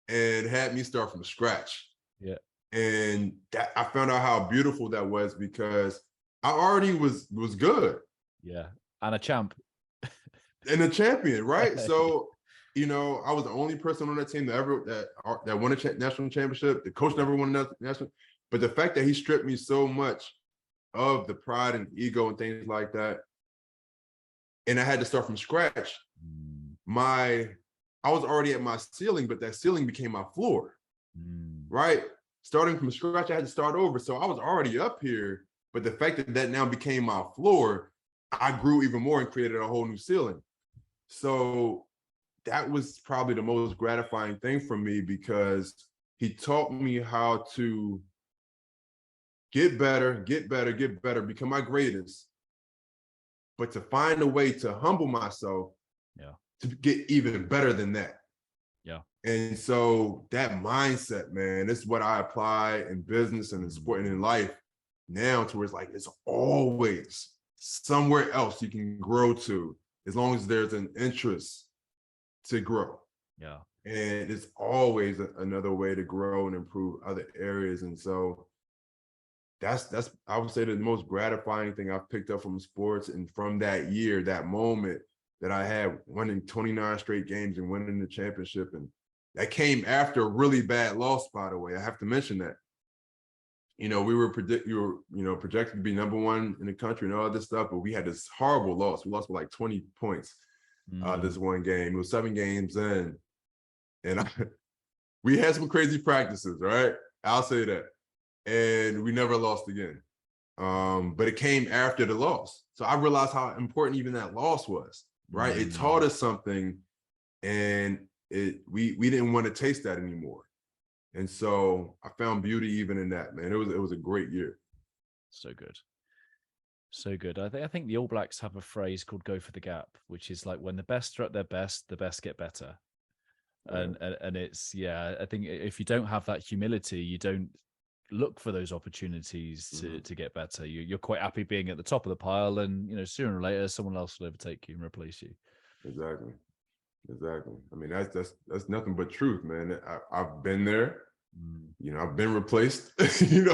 and had me start from scratch. Yeah. And that, I found out how beautiful that was because I already was good. Yeah. And a champ. And a champion, right? So, you know, I was the only person on that team that won a national championship. The coach never won a national. But the fact that he stripped me so much of the pride and ego and things like that, and I had to start from scratch. I was already at my ceiling, but that ceiling became my floor, right? Starting from scratch, I had to start over. So I was already up here, but the fact that that now became my floor, I grew even more and created a whole new ceiling. So that was probably the most gratifying thing for me because he taught me how to get better, become my greatest, but to find a way to humble myself to get even better than that. Yeah. And so that mindset, man, is what I apply in business and in sport and in life now, to where it's like, it's always somewhere else you can grow to as long as there's an interest to grow. Yeah. And it's always another way to grow and improve other areas. And so that's I would say the most gratifying thing I've picked up from sports. And from that year, that moment that I had winning 29 straight games and winning the championship. And that came after a really bad loss, by the way. I have to mention that. You know, we were projected to be #1 in the country and all this stuff, but we had this horrible loss. We lost by like 20 points this one game. It was 7 games in. And we had some crazy practices, right? I'll say that. And we never lost again. But it came after the loss. So I realized how important even that loss was, right? It taught us something, and we didn't want to taste that anymore. And so I found beauty even in that, man. It was a great year. So good. So good. I think the All Blacks have a phrase called "go for the gap," which is like, when the best are at their best, the best get better. And it's, I think if you don't have that humility, you don't look for those opportunities to get better. You're quite happy being at the top of the pile, and sooner or later someone else will overtake you and replace you. Exactly. I mean, that's nothing but truth, man. I've been there. I've been replaced.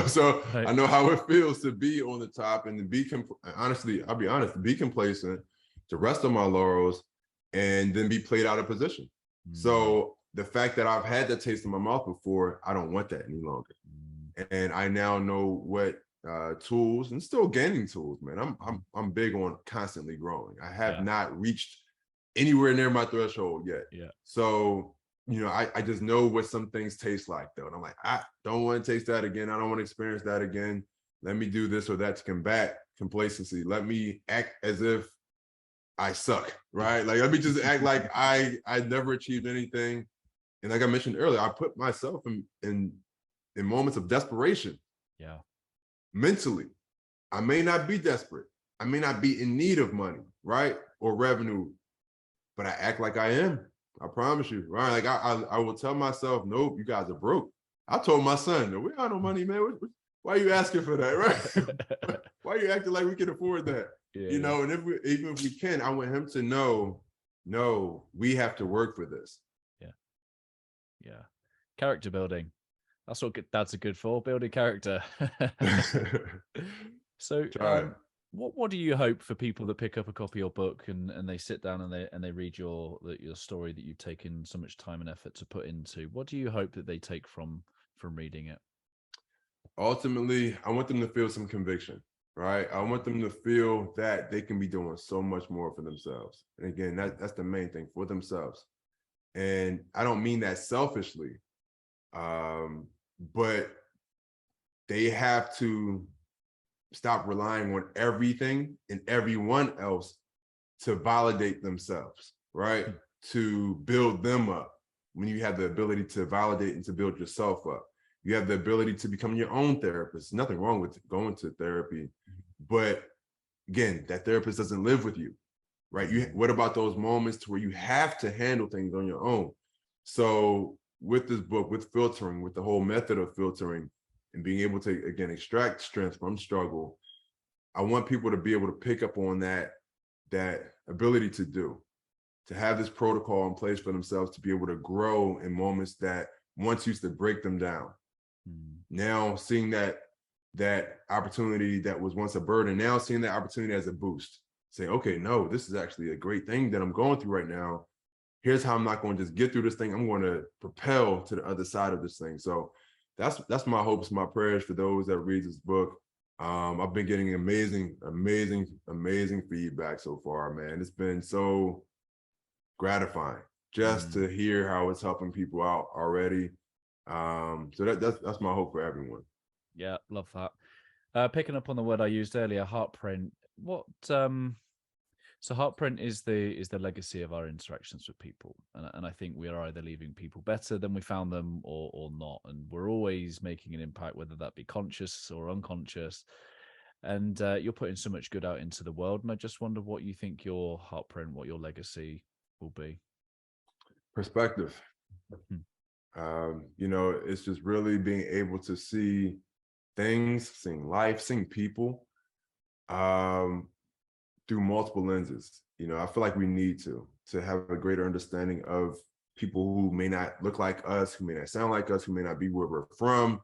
So right. I know how it feels to be on the top and to be honestly, I'll be honest, to be complacent, to rest on my laurels, and then be played out of position. So the fact that I've had that taste in my mouth before, I don't want that any longer. And I now know what tools, and still gaining tools, man. I'm big on constantly growing. I have not reached anywhere near my threshold yet. Yeah. So, I just know what some things taste like, though. And I'm like, I don't want to taste that again. I don't want to experience that again. Let me do this or that to combat complacency. Let me act as if I suck, right? Like, let me just act like I never achieved anything. And like I mentioned earlier, I put myself in moments of desperation. Yeah. Mentally. I may not be desperate. I may not be in need of money, right? Or revenue, but I act like I am. I promise you, right? Like I will tell myself, nope, you guys are broke. I told my son, we got no money, man. Why are you asking for that, right? Why are you acting like we can afford that? Yeah. And even if we can, I want him to know, no, we have to work for this. Yeah. Yeah. Character building. That's what dads are good for, building character. So what do you hope for people that pick up a copy of your book and they sit down and they read your story that you've taken so much time and effort to put into? What do you hope that they take from reading it? Ultimately, I want them to feel some conviction, right? I want them to feel that they can be doing so much more for themselves. And again, that's the main thing, for themselves. And I don't mean that selfishly, but they have to stop relying on everything and everyone else to validate themselves, right? To build them up. When you have the ability to validate and to build yourself up, you have the ability to become your own therapist. Nothing wrong with going to therapy, but again, that therapist doesn't live with you, right? What about those moments to where you have to handle things on your own? So with this book, with filtering, with the whole method of filtering and being able to, again, extract strength from struggle, I want people to be able to pick up on that ability to have this protocol in place for themselves, to be able to grow in moments that once used to break them down. Now seeing that opportunity that was once a burden, now seeing that opportunity as a boost. Say, okay, no, this is actually a great thing that I'm going through right now. Here's how I'm not going to just get through this thing. I'm going to propel to the other side of this thing. So that's my hopes, my prayers for those that read this book. I've been getting amazing feedback so far, man. It's been so gratifying just to hear how it's helping people out already. So that's my hope for everyone. Yeah, love that. Picking up on the word I used earlier, heartprint. What so heartprint is the legacy of our interactions with people, and I think we are either leaving people better than we found them or not, and we're always making an impact, whether that be conscious or unconscious. And you're putting so much good out into the world, and I just wonder what you think your heartprint, what your legacy will be. Perspective. It's just really being able to see things, seeing life, seeing people through multiple lenses. I feel like we need to have a greater understanding of people who may not look like us, who may not sound like us, who may not be where we're from.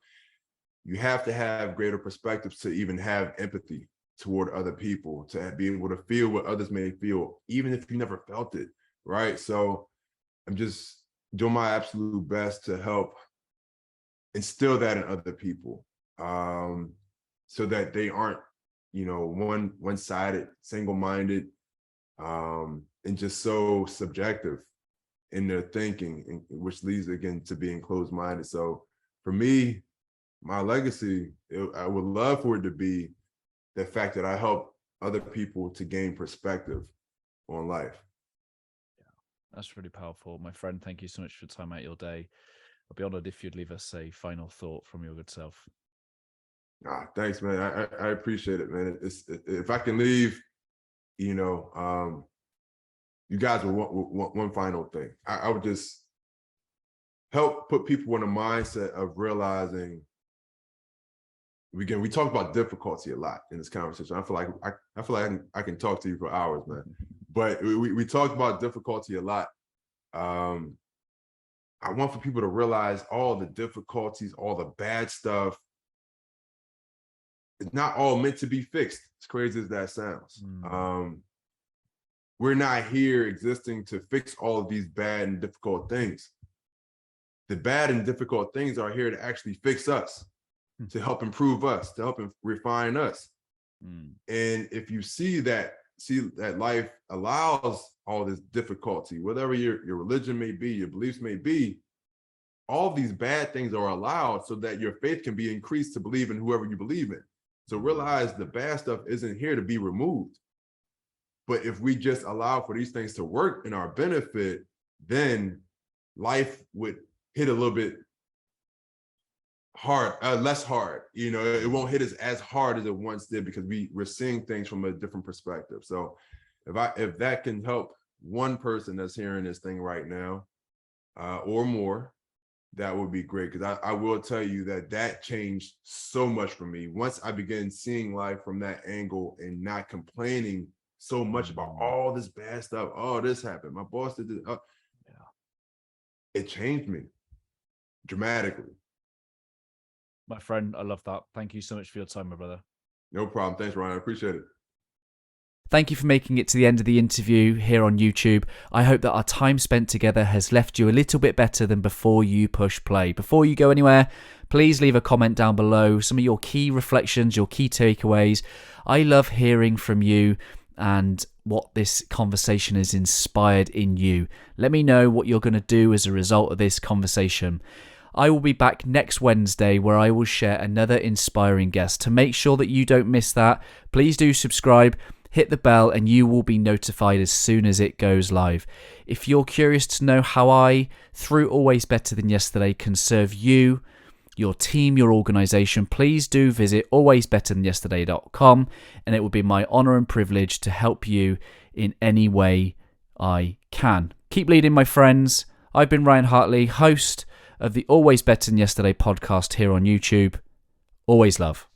You have to have greater perspectives to even have empathy toward other people, to be able to feel what others may feel, even if you never felt it, right? So I'm just doing my absolute best to help instill that in other people, so that they aren't, one-sided, single-minded, and just so subjective in their thinking, which leads again to being closed-minded. So for me, my legacy, I would love for it to be the fact that I help other people to gain perspective on life. Yeah, that's really powerful. My friend, thank you so much for your time out your day. I'd be honored if you'd leave us a final thought from your good self. Thanks, man. I appreciate it, man. If I can leave, you guys with one final thing. I would just help put people in a mindset of realizing, we talk about difficulty a lot in this conversation. I feel like I can talk to you for hours, man. But we talked about difficulty a lot. I want for people to realize all the difficulties, all the bad stuff. It's not all meant to be fixed, as crazy as that sounds. We're not here existing to fix all of these bad and difficult things. The bad and difficult things are here to actually fix us, to help improve us, to help refine us. And if you see that life allows all this difficulty, whatever your religion may be, your beliefs may be, all of these bad things are allowed so that your faith can be increased to believe in whoever you believe in. So realize the bad stuff isn't here to be removed. But if we just allow for these things to work in our benefit, then life would hit a little bit hard, less hard. It won't hit us as hard as it once did, because we're seeing things from a different perspective. So if that can help one person that's hearing this thing right now, or more, that would be great. Because I will tell you that changed so much for me once I began seeing life from that angle and not complaining so much about all this bad stuff. Oh, this happened, my boss did this. It changed me dramatically. My friend, I love that. Thank you so much for your time, my brother. No problem. Thanks, Ryan. I appreciate it. Thank you for making it to the end of the interview here on YouTube. I hope that our time spent together has left you a little bit better than before you push play. Before you go anywhere, please leave a comment down below, some of your key reflections, your key takeaways. I love hearing from you and what this conversation has inspired in you. Let me know what you're going to do as a result of this conversation. I will be back next Wednesday where I will share another inspiring guest. To make sure that you don't miss that, please do subscribe, hit the bell, and you will be notified as soon as it goes live. If you're curious to know how I, through Always Better Than Yesterday, can serve you, your team, your organization, please do visit alwaysbetterthanyesterday.com, and it will be my honor and privilege to help you in any way I can. Keep leading, my friends. I've been Ryan Hartley, host of the Always Better Than Yesterday podcast here on YouTube. Always love.